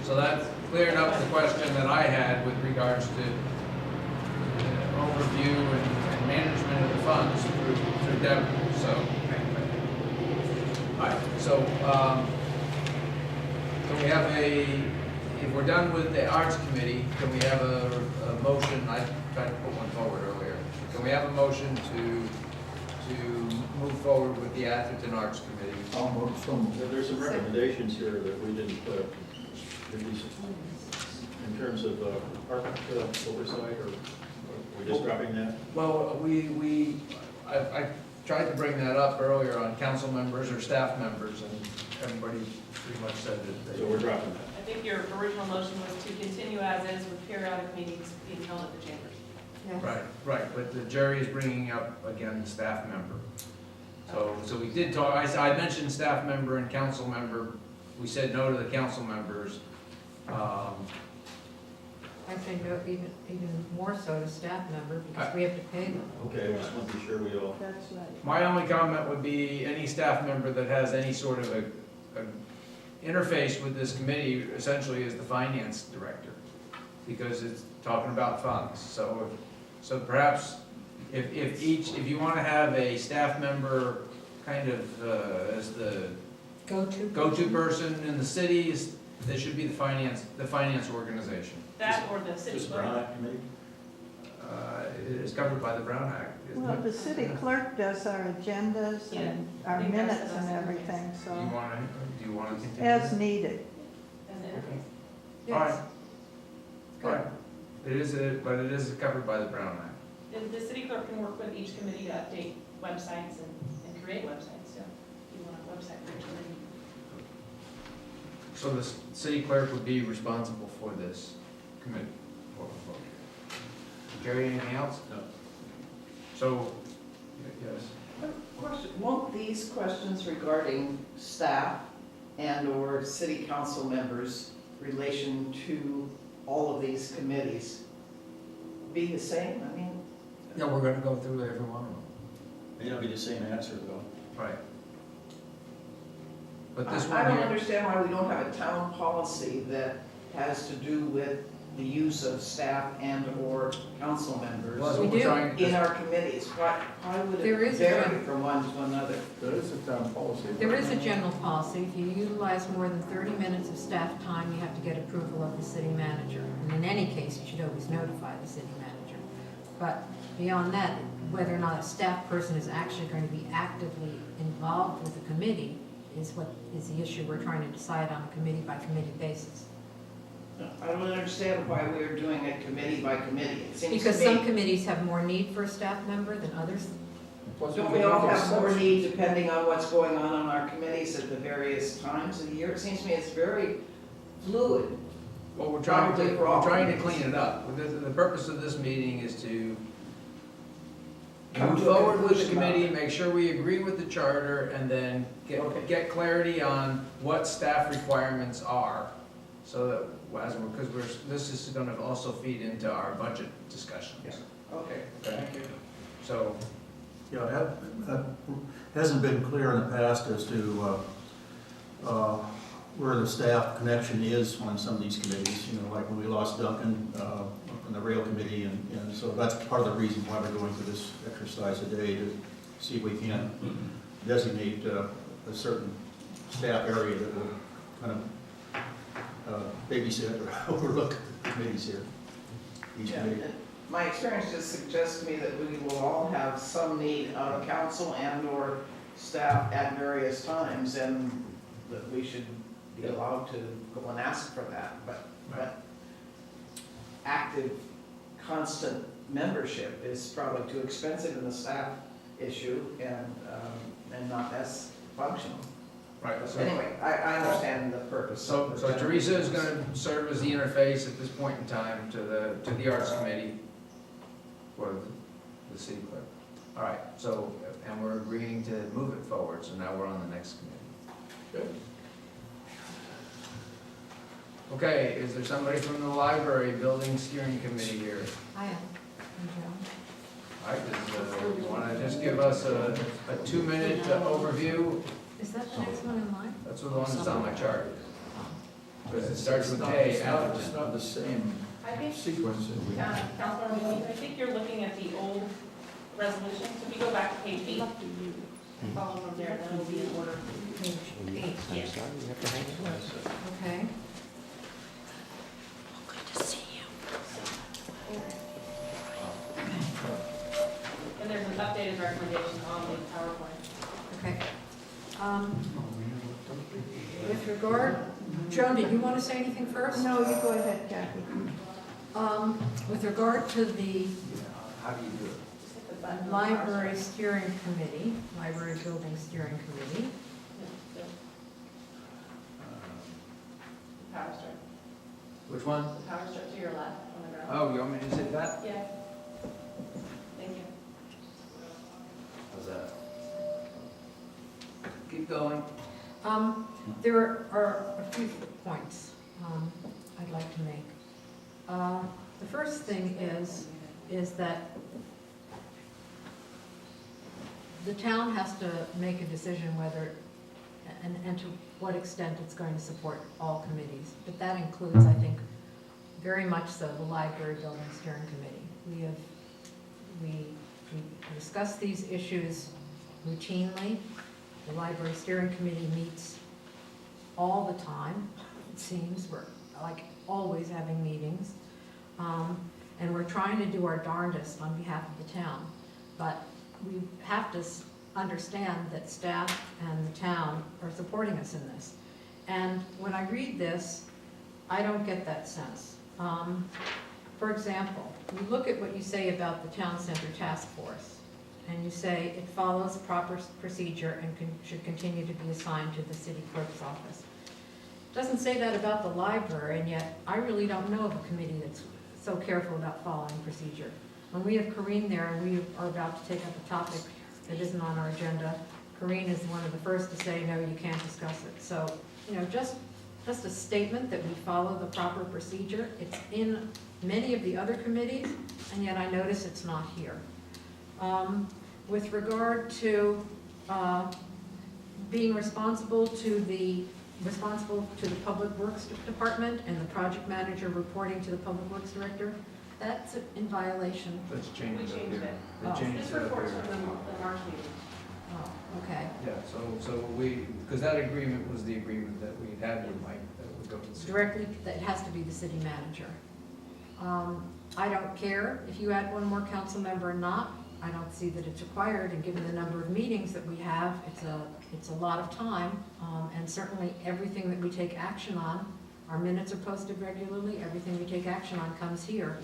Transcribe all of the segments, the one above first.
So that cleared up the question that I had with regards to overview and management of the funds through Deborah, so. All right, so, can we have if we're done with the Arts Committee, can we have a motion? I tried to put one forward earlier. Can we have a motion to move forward with the Atherton Arts Committee? There's some recommendations here that we didn't put, in terms of art oversight, or we're just dropping that? Well, I tried to bring that up earlier on council members or staff members, and everybody pretty much said that So we're dropping that. I think your original motion was to continue as is with periodic meetings being held at the chambers. Right, but the jury is bringing up, again, the staff member. So we did talk, I mentioned staff member and council member. We said no to the council members. I say no, even more so to staff member, because we have to pay them. Okay, I just want to be sure we all. That's right. My only comment would be any staff member that has any sort of a interface with this committee essentially is the finance director, because it's talking about funds. So perhaps if you want to have a staff member kind of as the go-to person in the cities, they should be the finance organization. That or the city This clerk. Brown Act Committee? It is covered by the Brown Act, isn't Well, it? the city clerk does our agendas and Yeah, I our think that's minutes the and best everything, Do you so want to continue? as needed. As an interface. All Yes. right. All right. But it is covered by the Brown Act. And the city clerk can work with each committee to update websites and create websites, so if you want a website for each committee. So the city clerk would be responsible for this committee. Jerry, anything else? No. So, yes. Question, won't these questions regarding staff and/or city council members' relation to all of these committees be the same? I mean, Yeah, we're gonna go through every one of them. May not be the same answer, though. Right. But this I one don't here, understand why we don't have a town policy that has to do with the use of staff and/or council well, that's members what We we're do. trying, in our committees. Why would There it is a vary gen- from one to another? There is a town policy. There is a general policy, if you utilize more than 30 minutes of staff time, you have to get approval of the city manager. And in any case, you should always notify the city manager. But beyond that, whether or not a staff person is actually going to be actively involved with the committee is what is the issue we're trying to decide on a committee-by-committee basis. I don't understand why we're doing it committee by committee. It seems Because to some me, committees have more need for a staff member than others. don't we all have more need depending on what's going on our committees at the various times of the year? It seems to me it's very fluid. well, we're trying Probably for all to committees. clean it up. The purpose of this meeting is to Come move to a forward with the conclusion about committee, make sure we agree with the charter, and then Okay. get clarity on what staff requirements are. So that, because this is gonna also feed into our budget discussions. Okay, thank you. So, Yeah, that hasn't been clear in the past as to where the staff connection is on some of these committees, like when we lost Duncan from the rail committee, and so that's part of the reason why we're going through this exercise today, to see if we can designate a certain staff area that will kind of babysit or overlook the committees here, each Yeah, committee. and my experience just suggests to me that we will all have some need out of council and/or staff at various times, and that we should be allowed to go and ask for that, but active, constant membership is probably too expensive in the staff issue and not as functional. right, so. Anyway, I understand the purpose. So, of the so general- Teresa is gonna serve as the interface at this point in time to the Arts Committee for the city clerk. All right, so, and we're agreeing to move it forward, so now we're on the next committee. Good. Okay, is there somebody from the library building steering committee here? I am. All right, you wanna just give us a 2-minute overview? Is that the next one in line? That's the one that's on my chart. Because it starts with A It's after. not the same I think, sequence that we have. Councilor Lee, I think you're looking at the old resolution, so if you go back to page 8, follow from there, then it'll be in order. Page 8, Yes. okay. And there's an updated recommendation on the PowerPoint. Okay. With regard, Joan, did you want to say anything first? No, you go ahead, Kathy. With regard to the How do you do it? Just hit the button on the library PowerPoint. steering committee, library building steering committee, Yeah, the Power strip. Which one? The power strip to your left on the ground. Oh, you want me to say that? Yeah. Thank you. How's that? Keep going. There are a few points I'd like to make. The first thing is that the town has to make a decision whether, and to what extent it's going to support all committees. But that includes, I think, very much so, the library building steering committee. We discuss these issues routinely. The library steering committee meets all the time, it seems. We're like always having meetings. And we're trying to do our darndest on behalf of the town. But we have to understand that staff and the town are supporting us in this. And when I read this, I don't get that sense. For example, you look at what you say about the town center task force, and you say it follows proper procedure and should continue to be assigned to the city clerk's office. It doesn't say that about the library, and yet I really don't know of a committee that's so careful about following procedure. When we have Corrine there and we are about to take up a topic that isn't on our agenda, Corrine is one of the first to say, no, you can't discuss it. So, just a statement that we follow the proper procedure. It's in many of the other committees, and yet I notice it's not here. With regard to being responsible to the Public Works Department and the project manager reporting to the Public Works Director, that's in violation. Let's change We it up changed here. it. They Oh. changed This it up report's here. from the March meeting. Oh, okay. Yeah, so because that agreement was the agreement that we had with Mike, that would go to the city. Directly, that has to be the city manager. I don't care if you add one more council member or not. I don't see that it's required, and given the number of meetings that we have, it's a lot of time. And certainly everything that we take action on, our minutes are posted regularly, everything we take action on comes here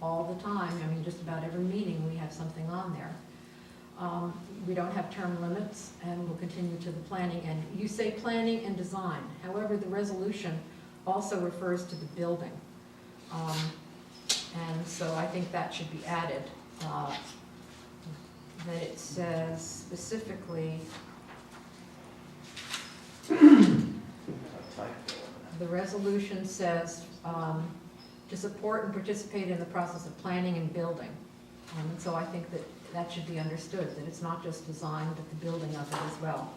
all the time. I mean, just about every meeting, we have something on there. We don't have term limits, and we'll continue to the planning. And you say planning and design. However, the resolution also refers to the building. And so I think that should be added. That it says specifically, the resolution says to support and participate in the process of planning and building. And so I think that should be understood, that it's not just design, but the building of it as well.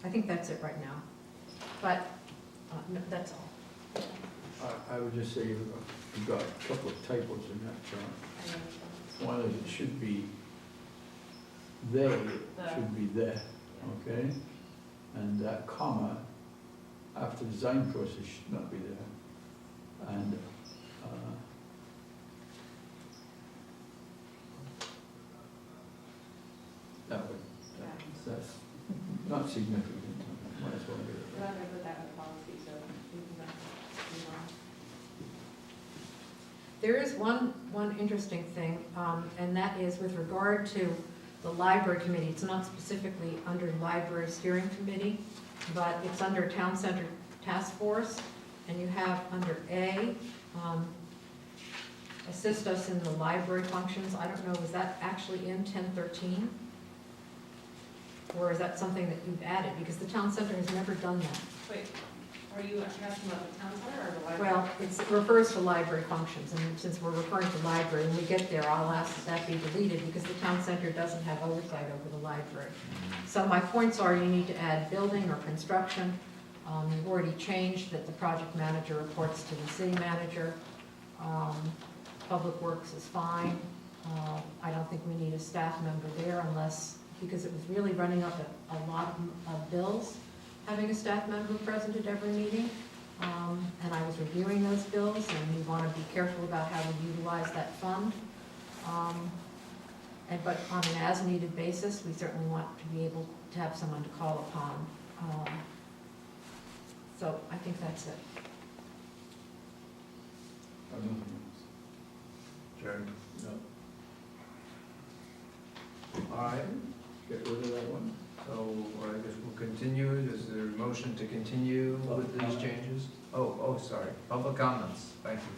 I think that's it right now, but no, that's all. I would just say you've got a couple of typos in that chart. One is it should be they, it should be the, okay? And that comma after design process should not be there. And that's not significant. Might as well be We're not gonna put that in the policy, so we can move on. There is one interesting thing, and that is with regard to the library committee. It's not specifically under library steering committee, but it's under town center task force, and you have under A, assist us in the library functions. I don't know, was that actually in 1013? Or is that something that you've added? Because the town center has never done that. Wait, Are you asking about the town center or the library? Well, it refers to library functions, and since we're referring to library, when we get there, I'll ask that that be deleted, because the town center doesn't have oversight over the library. So my points are, you need to add building or construction. You've already changed that the project manager reports to the city manager. Public Works is fine. I don't think we need a staff member there unless, because it was really running up a lot of bills, having a staff member present at every meeting. And I was reviewing those bills, and we want to be careful about how we utilize that fund. But on an as-needed basis, we certainly want to be able to have someone to call upon. So I think that's it. Sure. No, All right, get rid of that one. so I guess we'll continue. Is there a motion to continue with these changes? Oh, sorry, public comments, thank you.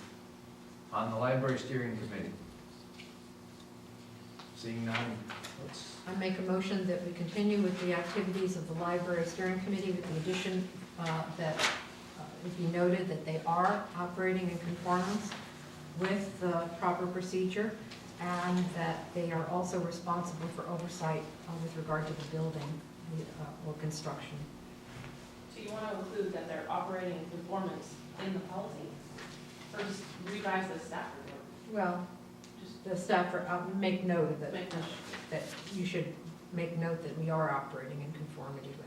On the library steering committee. Seeing none, let's, I make a motion that we continue with the activities of the library steering committee with the addition that it be noted that they are operating in conformance with the proper procedure, and that they are also responsible for oversight with regard to the building or construction. So you want to include that they're operating in conformance in the policy? Or just revise the staff report? Well, Just the staff, make note of it, make note. that you should make note that we are operating in conformity with.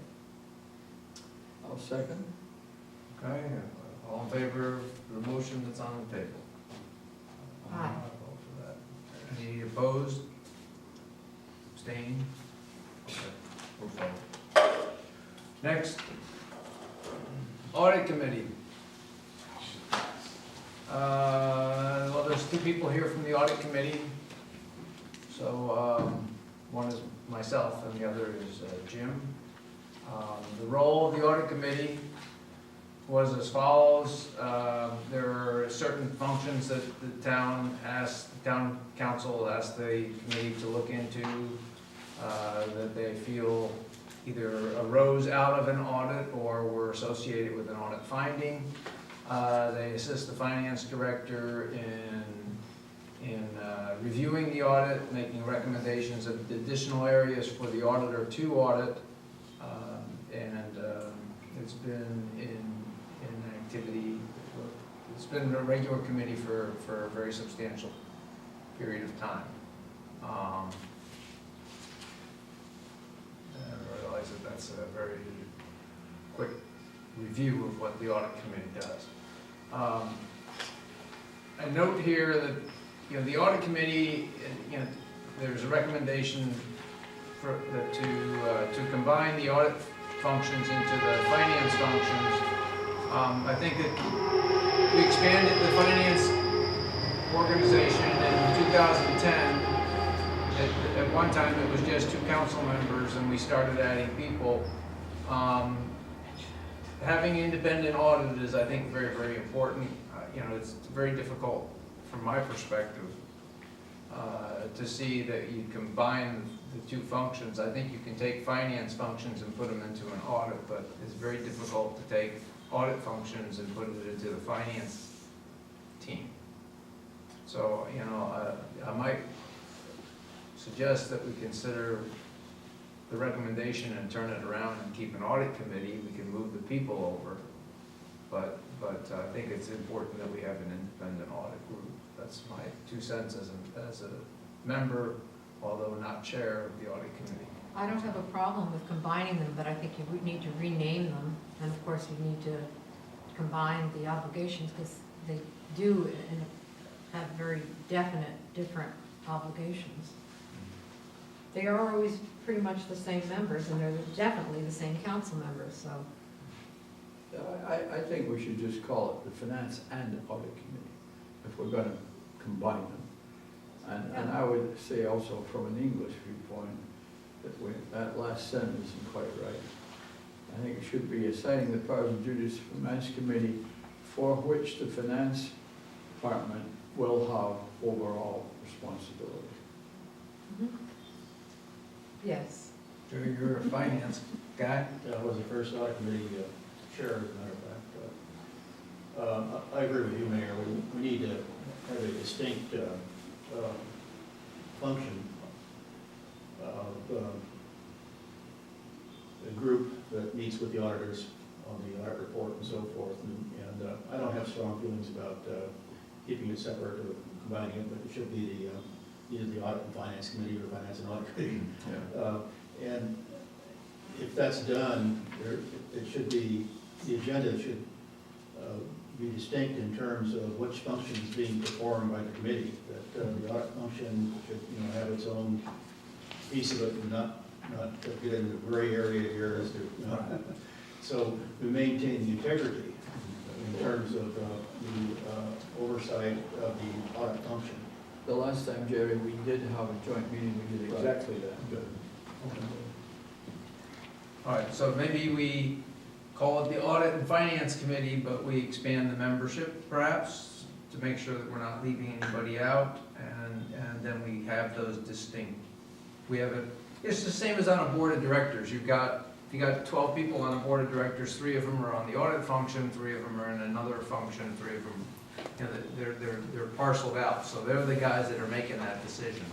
I'll second. okay, all in favor of the motion that's on the table? Aye. I'll vote for that. Any opposed? Abstained? Okay, we'll vote. Next, audit committee. Well, there's two people here from the audit committee. So, one is myself and the other is Jim. The role of the audit committee was as follows. There are certain functions that the town council asked the committee to look into that they feel either arose out of an audit or were associated with an audit finding. They assist the finance director in reviewing the audit, making recommendations of additional areas for the auditor to audit. It's been in activity, it's been a regular committee for a very substantial period of time. And I realize that that's a very quick review of what the audit committee does. I note here that, the audit committee, there's a recommendation to combine the audit functions into the finance functions. I think that we expanded the finance organization in 2010. At one time, it was just 2 council members, and we started adding people. Having independent audit is, I think, very, very important. It's very difficult, from my perspective, to see that you combine the 2 functions. I think you can take finance functions and put them into an audit, but it's very difficult to take audit functions and put it into the finance team. So, I might suggest that we consider the recommendation and turn it around and keep an audit committee. We can move the people over, but I think it's important that we have an independent audit group. That's my 2 cents as a member, although not chair of the audit committee. I don't have a problem with combining them, but I think you would need to rename them, and of course you need to combine the obligations, because they do have very definite, different obligations. They are always pretty much the same members, and they're definitely the same council members, so. I think we should just call it the Finance and Audit Committee, if we're gonna combine them. And I would say also from an English viewpoint, that last sentence isn't quite right. I think it should be assigning the powers and duties of the Finance Committee for which the Finance Department will have overall responsibility. Mm-hmm. Yes. Joe, you're a finance guy. Yeah, I was the first audit committee chair, as a matter of fact. I agree with you, Mayor. We need to have a distinct function of a group that meets with the auditors on the audit report and so forth. And I don't have strong feelings about keeping it separate or combining it, but it should be either the Audit and Finance Committee or Finance and Audit Committee. And if that's done, it should be, the agenda should be distinct in terms of which function is being performed by the committee. That the audit function should, have its own piece of it and not get into the gray area here as to, so we maintain the integrity in terms of the oversight of the audit function. The last time, Jerry, we did have a joint meeting, we did exactly that. Good. All right, so maybe we call it the Audit and Finance Committee, but we expand the membership perhaps to make sure that we're not leaving anybody out, and then we have those distinct. We have it's the same as on a board of directors. If you got 12 people on a board of directors, 3 of them are on the audit function, 3 of them are in another function, 3 of them, they're parceled out. So they're the guys that are making that decision.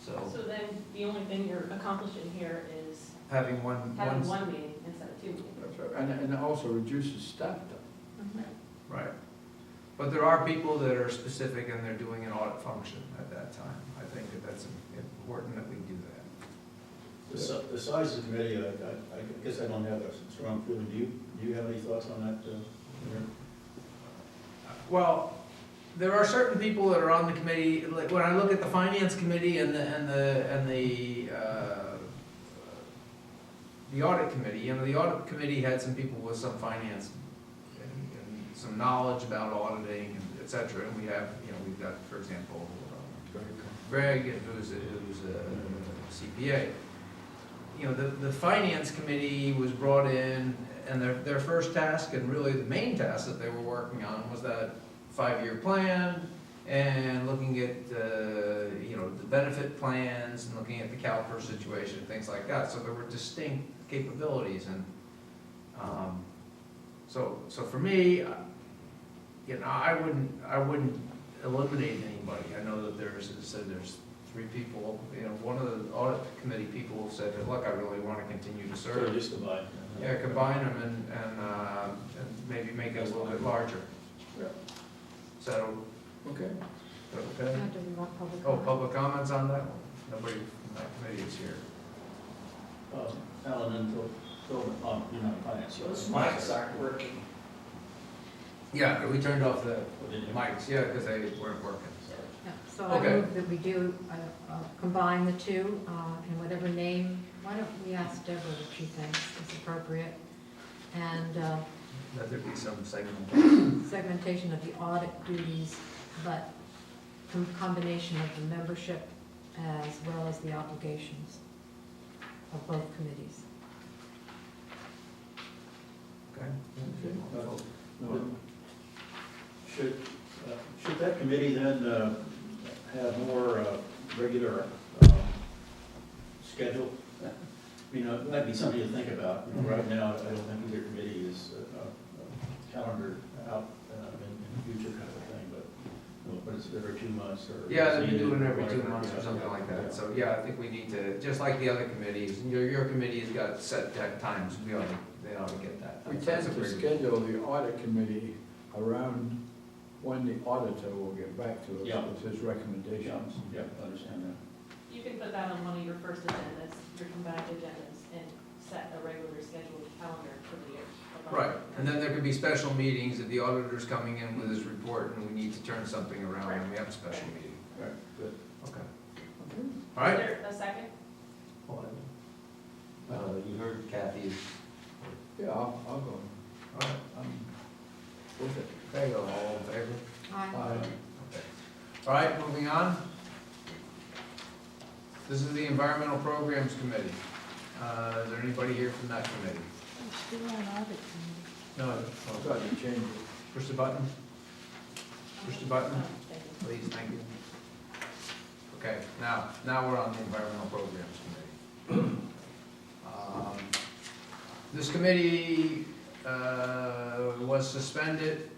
So So then, the only thing you're accomplishing here is having one meeting instead of 2 meetings. That's right. And it also reduces staff time. right. But there are people that are specific and they're doing an audit function at that time. I think that's important that we do that. The size of the committee, I guess I don't have a strong feeling. Do you have any thoughts on that, Mayor? Well, there are certain people that are on the committee, like when I look at the finance committee and the audit committee, the audit committee had some people with some finance and some knowledge about auditing, and et cetera. And we have, we've got, for example, Greg, who's a CPA. The finance committee was brought in, and their first task, and really the main task that they were working on, was that 5-year plan, and looking at, the benefit plans, and looking at the CalPERS situation, things like that. So there were distinct capabilities, and so for me, I wouldn't eliminate anybody. I know that there's 3 people, one of the audit committee people said, look, I really want to continue to serve. Sure, just combine. Yeah, combine them and maybe make it a little bit larger. Yeah. So, Okay. okay? Now, do we want public Oh, comment? public comments on that one? Nobody from that committee is here. Alan and Phil, finance. Those mics aren't working. Yeah, we turned off the Did you? mics, yeah, because they weren't working. Yeah, so I Okay. move that we do combine the two in whatever name. Why don't we ask Deborah what she thinks is appropriate? And Let there be some segment. segmentation of the audit duties, but combination of the membership as well as the obligations of both committees. Okay. No, Should that committee then have more regular schedule? It might be something to think about. Right now, I don't think either committee is calendar out in the future kind of a thing, but it's every 2 months or. Yeah, they'll be doing it every 2 months or something like that. So, yeah, I think we need to, just like the other committees, your committee's got set times, they ought to get that. we tend That's a to pretty- schedule the audit committee around when the auditor will get back to us Yeah. with his recommendations. Yeah, I understand that. You can put that on one of your first agendas, your combined agendas, and set a regular scheduled calendar for the year. Right, and then there could be special meetings if the auditor's coming in with his report and we need to turn something around, and we have a special meeting. Right, good. Okay. Okay. All right? Is there a second? You heard Kathy's. Yeah, I'll go. All right. With it. Okay, all in favor? Aye. All right, moving on. This is the Environmental Programs Committee. Is there anybody here from that committee? Still on audit committee. No. I've got to change it. Push the button, push the button, Oh, thank you. please, thank you. Okay, now we're on the Environmental Programs Committee. This committee was suspended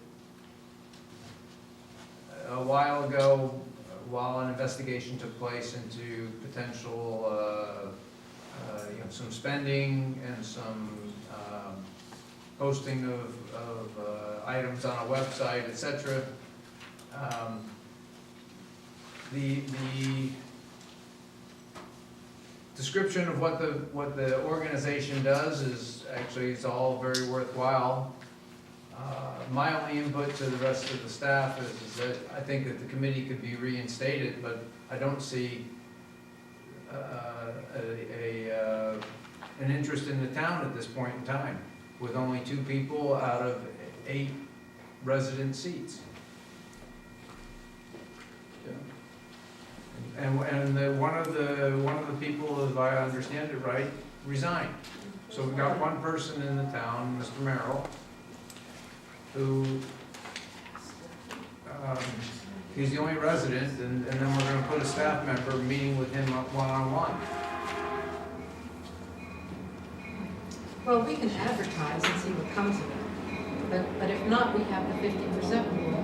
a while ago, while an investigation took place into potential, some spending and some posting of items on a website, et cetera. The description of what the organization does is actually, it's all very worthwhile. My only input to the rest of the staff is that I think that the committee could be reinstated, but I don't see an interest in the town at this point in time, with only 2 people out of 8 resident seats. And one of the people, if I understand it right, resigned. So we've got one person in the town, Mr. Merrill, who, he's the only resident, and then we're gonna put a staff member meeting with him one-on-one. Well, we can advertise and see what comes of it, but if not, we have the 50% rule,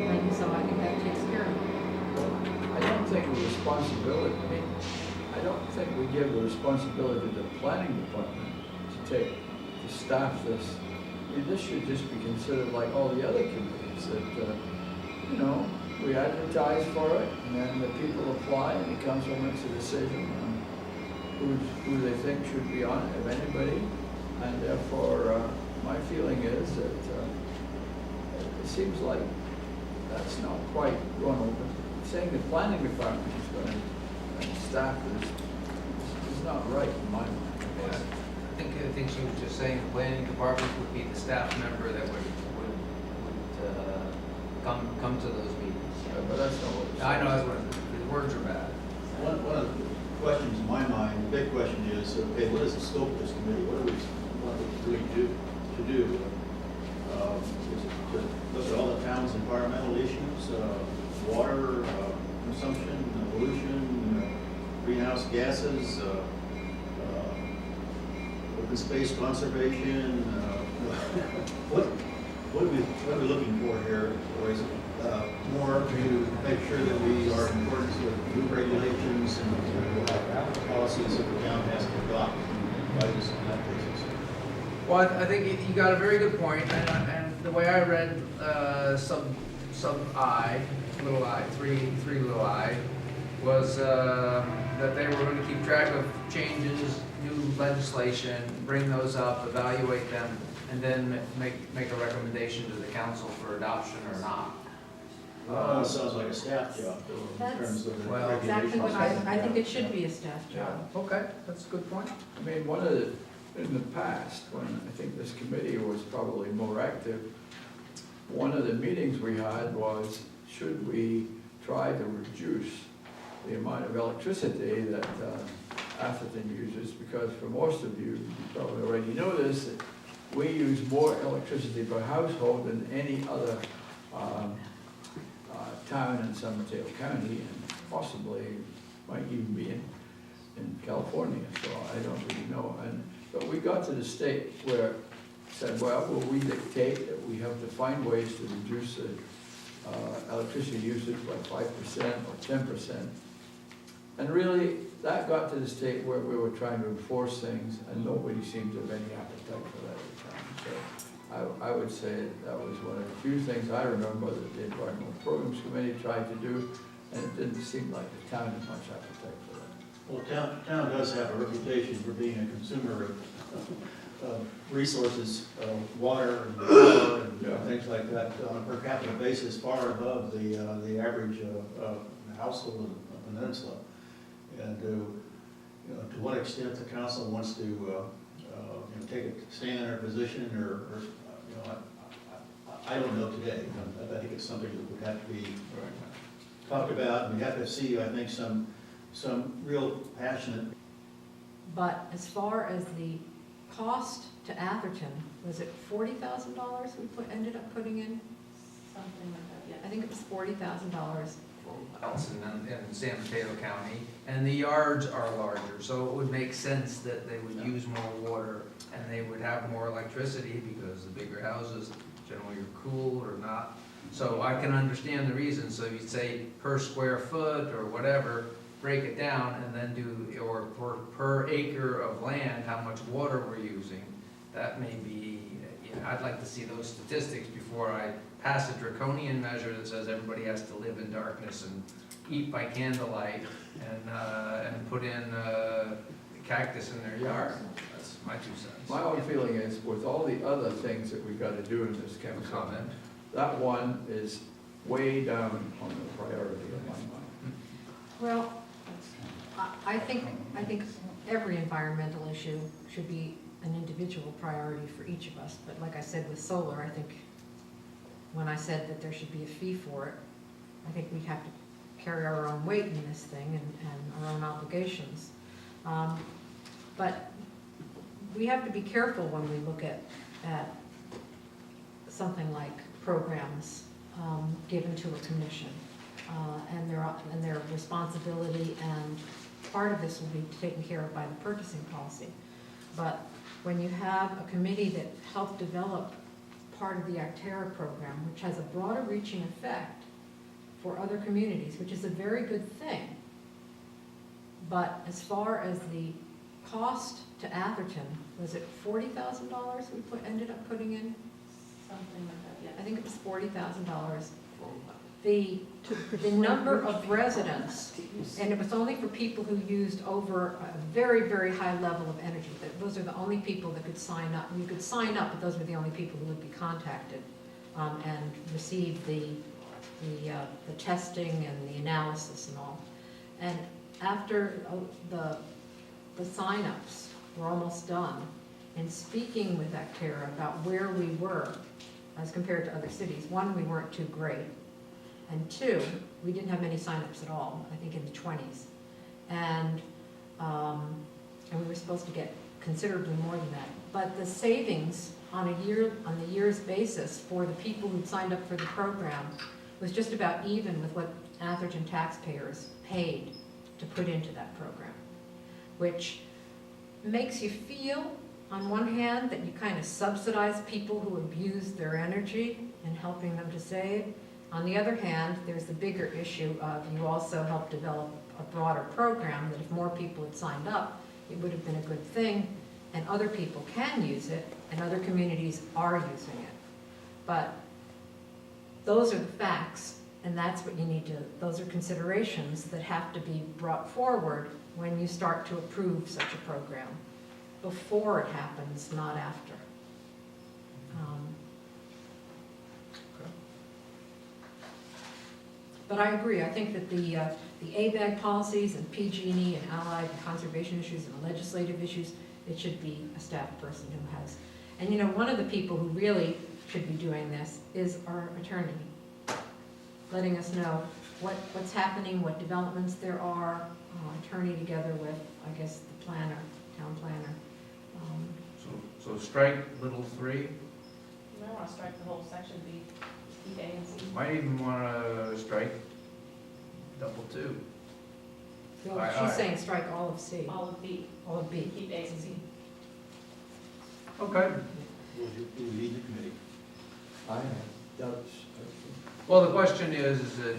and so I think that takes care of it. I don't think the responsibility, I don't think we give the responsibility to the planning department to staff this. I mean, this should just be considered like all the other committees, that, we advertise for it, and then the people apply, and the council makes a decision on who they think should be on it, if anybody. And therefore, my feeling is that it seems like that's not quite going over. Saying the planning department is going to staff this is not right in my mind. I think she was just saying the planning department would be the staff member that would come to those meetings. But that's not what it's. I know, that's what, the words are bad. One of the questions in my mind, the big question is, okay, what is the scope of this committee? What are we really to do? Is it to look at all the town's environmental issues, water consumption, pollution, greenhouse gases, open space conservation? What are we looking for here? Or is it more to make sure that we are in accordance with new regulations and policies that the town has to adopt by this on that basis? Well, I think you got a very good point, and the way I read sub I, little I, three little I, was that they were going to keep track of changes, new legislation, bring those up, evaluate them, and then make a recommendation to the council for adoption or not. Sounds like a staff job, though, in terms of the Well, Exactly what regulations. I think it should be a staff job. Okay, that's a good point. I mean, in the past, when I think this committee was probably more active, one of the meetings we had was, should we try to reduce the amount of electricity that Atherton uses? Because for most of you, you probably already know this, that we use more electricity per household than any other town in San Mateo County, and possibly might even be in California, so I don't really know. But we got to the state where it said, well, we dictate that we have to find ways to reduce the electricity usage by 5% or 10%. And really, that got to the state where we were trying to enforce things, and nobody seemed to have any appetite for that at the time. So I would say that was one of the few things I remember that the Environmental Programs Committee tried to do, and it didn't seem like the town had much appetite for that. Well, town does have a reputation for being a consumer of resources, water and power and things like that on a per capita basis, far above the average household in the peninsula. And to what extent the council wants to stand in their position, or I don't know today. I think it's something that would have to be talked about, and we have to see, I think, some real passionate. But as far as the cost to Atherton, was it $40,000 we ended up putting in? Something like that, I think it was $40,000. Else in San Mateo County, and the yards are larger, so it would make sense that they would use more water and they would have more electricity because the bigger houses generally are cool or not So I can understand the reason, so you'd say per square foot or whatever, break it down and then do, or per acre of land, how much water we're using. That may be, I'd like to see those statistics before I pass a draconian measure that says everybody has to live in darkness and eat by candlelight and put in cactus in their yard. That's my 2 cents. My own feeling is, with all the other things that we gotta do in this council, Comment. that one is way down on the priority of my mind. Well, I think every environmental issue should be an individual priority for each of us. But like I said with solar, I think when I said that there should be a fee for it, I think we have to carry our own weight in this thing and our own obligations. But we have to be careful when we look at something like programs given to a commission and their responsibility, and part of this will be taken care of by the purchasing policy. But when you have a committee that helped develop part of the Actera program, which has a broader reaching effect for other communities, which is a very good thing. But as far as the cost to Atherton, was it $40,000 we ended up putting in? Something like that, yeah. I think it was $40,000. The number of residents, and it was only for people who used over a very, very high level of energy. Those are the only people that could sign up. You could sign up, but those were the only people who would be contacted and receive the testing and the analysis and all. And after the sign-ups were almost done, and speaking with Actera about where we were as compared to other cities, one, we weren't too great. And two, we didn't have many signups at all, I think in the 20s. And we were supposed to get considerably more than that. But the savings on the year's basis for the people who signed up for the program was just about even with what Atherton taxpayers paid to put into that program, which makes you feel, on one hand, that you kind of subsidize people who abuse their energy and helping them to save. On the other hand, there's the bigger issue of you also help develop a broader program that if more people had signed up, it would have been a good thing, and other people can use it, and other communities are using it. But those are the facts, and that's what you need to, those are considerations that have to be brought forward when you start to approve such a program, before it happens, not after. But I agree, I think that the ABAG policies and PG&E and allied and conservation issues and legislative issues, it should be a staff person who has. And you know, one of the people who really should be doing this is our attorney, letting us know what's happening, what developments there are, attorney together with, I guess, the planner, town planner. So strike little 3. You might want to strike the whole section, B, keep A and C. Might even want to strike double 2. Well, Aye, she's aye. saying strike all of C, All of B, all of B. keep A and C. Okay. Who lead the committee? I have doubts. Well, the question is that,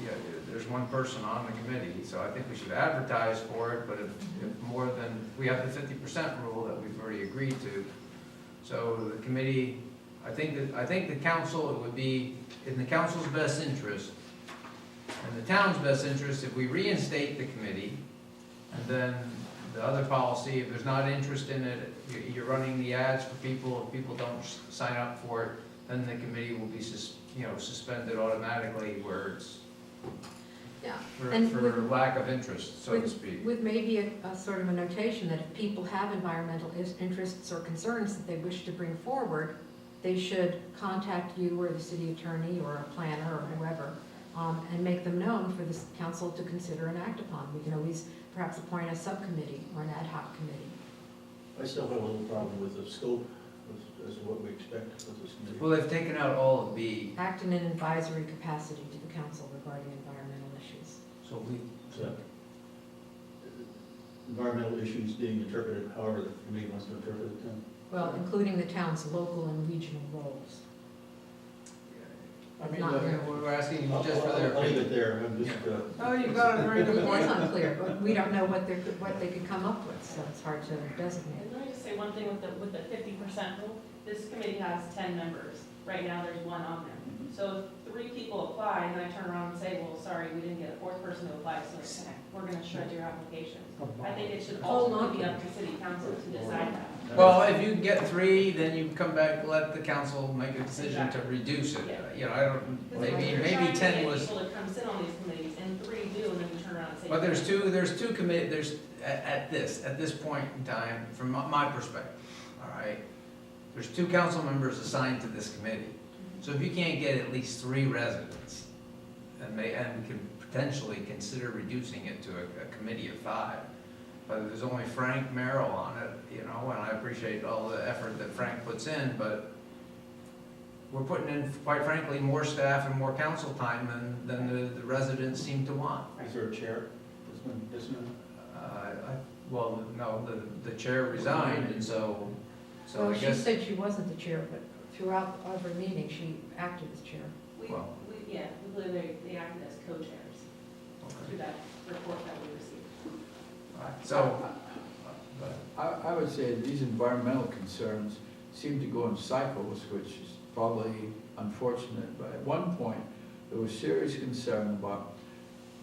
yeah, there's one person on the committee, so I think we should advertise for it, but if more than, we have the 50% rule that we've already agreed to. So the committee, I think the council, it would be in the council's best interest, and the town's best interest, if we reinstate the committee, and then the other policy, if there's not interest in it, you're running the ads for people, if people don't sign up for it, then the committee will be suspended automatically, where it's Yeah. And for with- lack of interest, so to speak. With maybe a sort of a notation that if people have environmental interests or concerns that they wish to bring forward, they should contact you or the city attorney or a planner or whoever, and make them known for the council to consider and act upon. We can always perhaps appoint a subcommittee or an ad hoc committee. I still have a little problem with the scope as to what we expect with this committee. Well, they've taken out all of B, Act in an advisory capacity to the council regarding environmental issues. so we, So, environmental issues being interpreted however the committee wants to interpret it then. Well, including the town's local and regional roles. I mean, Not really. We're asking you just for their I'll leave opinion. it there, I'm just, Oh, you got a very It good is point. unclear, but we don't know what they could come up with, so it's hard to designate. And let me just say one thing with the 50% rule. This committee has 10 members. Right now, there's one on there. So if 3 people apply, and I turn around and say, well, sorry, we didn't get a 4th person to apply, so we're gonna shred your application. I think it should Hold on. ultimately be up to city council to decide that. Well, if you get 3, then you come back, let the council make a decision to reduce it. You know, I don't, Because if maybe, you're maybe trying to 10 get was, people to come sit on these committees, and 3 do, and then you turn around and say. but there's two commit, there's, at this point in time, from my perspective, all right? There's 2 council members assigned to this committee. So if you can't get at least 3 residents, and we can potentially consider reducing it to a committee of 5. But there's only Frank Merrill on it, you know, and I appreciate all the effort that Frank puts in, but we're putting in, quite frankly, more staff and more council time than the residents seem to want. is there a chair? Isn't it? Well, no, the chair resigned, and so Well, I she guess, said she wasn't the chair, but throughout every meeting, she acted as chair. We believe they acted as co-chairs okay, through that report that we received. all right, so, I would say these environmental concerns seem to go in cycles, which is probably unfortunate, but at one point, there was serious concern about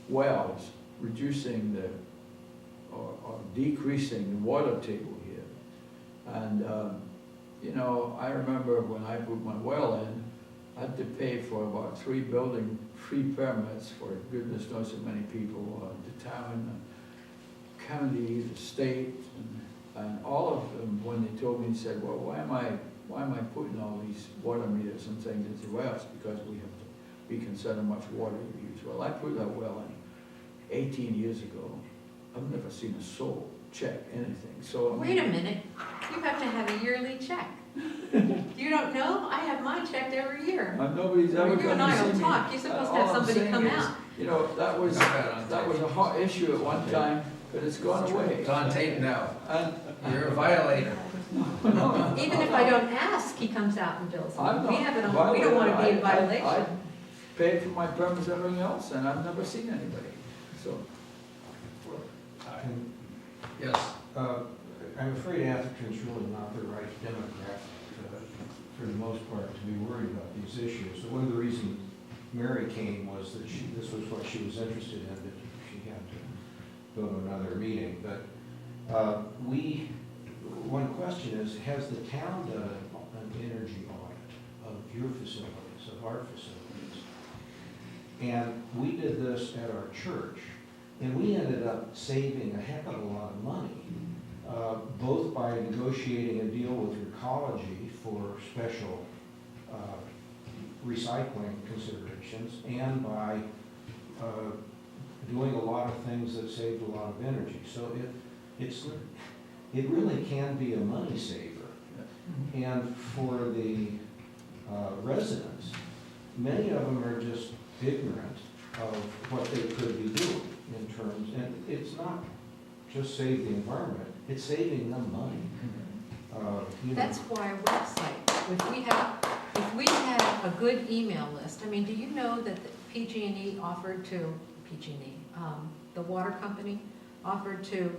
wells reducing or decreasing the water table here. And, you know, I remember when I put my well in, I had to pay for about 3 building free permits for goodness knows how many people, the town, the county, the state, and all of them, when they told me, said, well, why am I putting all these water meters and things into wells? Because we have to be concerned how much water you use. Well, I put that well in 18 years ago. I've never seen a soul check anything, so. Wait a minute, you have to have a yearly check. You don't know? I have mine checked every year. Nobody's ever You come and to I see don't me. talk, you're supposed to All have I'm somebody saying come is, out. You know, that was a hot issue at one time, but it's gone away. it's on tape now, And you're a violator. Even if I don't ask, he comes out and bills me. I'm We not have it on, we don't wanna be in violation. I paid for my permits and everything else, and I've never seen anybody, so. Yes, I'm afraid Atherton's really not the right Democrat, for the most part, to be worried about these issues. So one of the reasons Mary came was that this was what she was interested in, that she had to go to another meeting. But one question is, has the town done an energy audit of your facilities, of our facilities? And we did this at our church, and we ended up saving a heck of a lot of money, both by negotiating a deal with Recology for special recycling considerations, and by doing a lot of things that saved a lot of energy. So it really can be a money saver. And for the residents, many of them are just ignorant of what they could be doing in terms, and it's not just save the environment, it's saving them money. You know. That's why a website, if we had a good email list, I mean, do you know that the PG&E offered to, the water company offered to,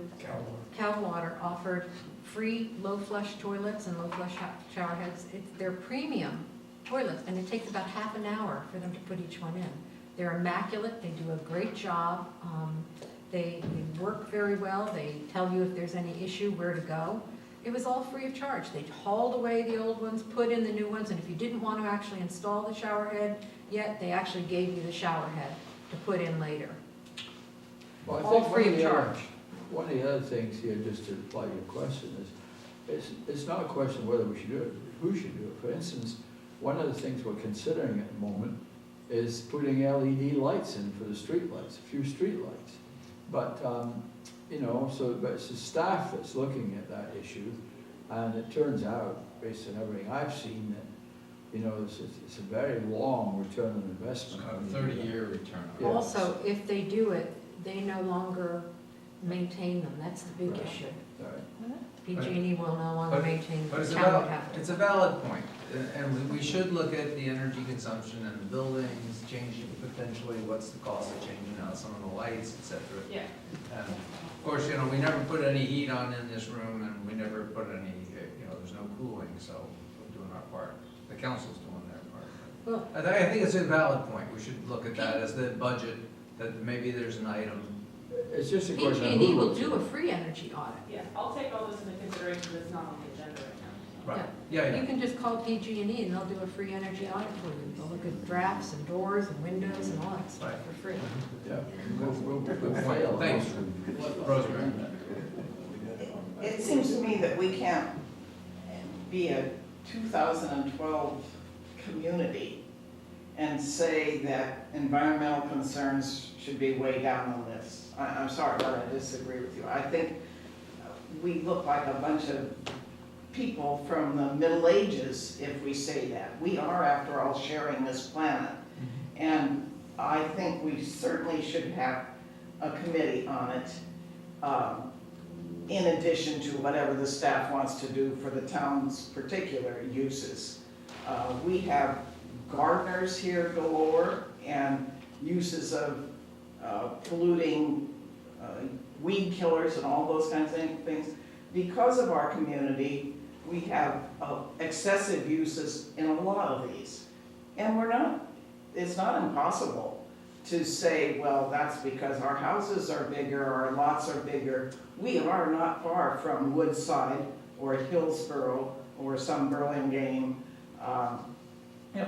Cal Water offered free low flush toilets and low flush shower heads. They're premium toilets, and it takes about half an hour for them to put each one in. They're immaculate, they do a great job, they work very well, they tell you if there's any issue, where to go. It was all free of charge. They hauled away the old ones, put in the new ones, and if you didn't want to actually install the shower head yet, they actually gave you the shower head to put in later. Well, I All think free of charge. one of the other things here, just to reply to your question, is it's not a question of whether we should do it, who should do it. For instance, one of the things we're considering at the moment is putting LED lights in for the street lights, a few street lights. But, you know, but it's the staff that's looking at that issue, and it turns out, based on everything I've seen, that, you know, it's a very long return on investment. it's got a 30-year return. Yeah. Also, if they do it, they no longer maintain them, that's the big Right. issue. Right. PG&E will no longer maintain, But the it's a town would valid, have to. it's a valid point, and we should look at the energy consumption and the buildings, changing potentially what's the cost of changing out some of the lights, et cetera. Yeah, And of course, you know, we never put any heat on in this room, and we never put any, you know, there's no cooling, so we're doing our part. The council's doing their part. Well, I think it's a valid point, we should look at that as the budget, that maybe there's an item. It's just a question of PG&E who will looks do at a it. free energy audit. yeah, I'll take all this into consideration, but it's not on the agenda right now. Right. Yeah, You yeah. can just call PG&E and they'll do a free energy audit for you. They'll look at drafts and doors and windows and all that stuff Right. for free. Yeah. We'll Good fail. point, thanks, Rosemary. It seems to me that we can't be a 2012 community and say that environmental concerns should be way down the list. I'm sorry, but I disagree with you. I think we look like a bunch of people from the Middle Ages if we say that. We are, after all, sharing this planet. And I think we certainly should have a committee on it, in addition to whatever the staff wants to do for the town's particular uses. We have gardeners here galore and uses of polluting weed killers and all those kinds of things. Because of our community, we have excessive uses in a lot of these. And it's not impossible to say, well, that's because our houses are bigger, our lots are bigger. We are not far from Woodside or Hillsborough or some Burlingame.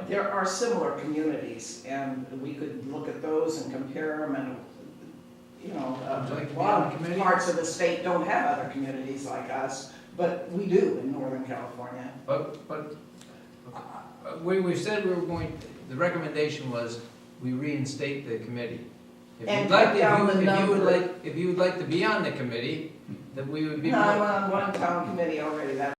There are similar communities, and we could look at those and compare them, and, you know, Would you like to a be lot on the of committee? parts of the state don't have other communities like us, but we do in Northern California. But we've said we were going, the recommendation was we reinstate the committee. If And you'd like, cut down the number. if you would like to be on the committee, then we would be No, more. I'm on one town committee already, that's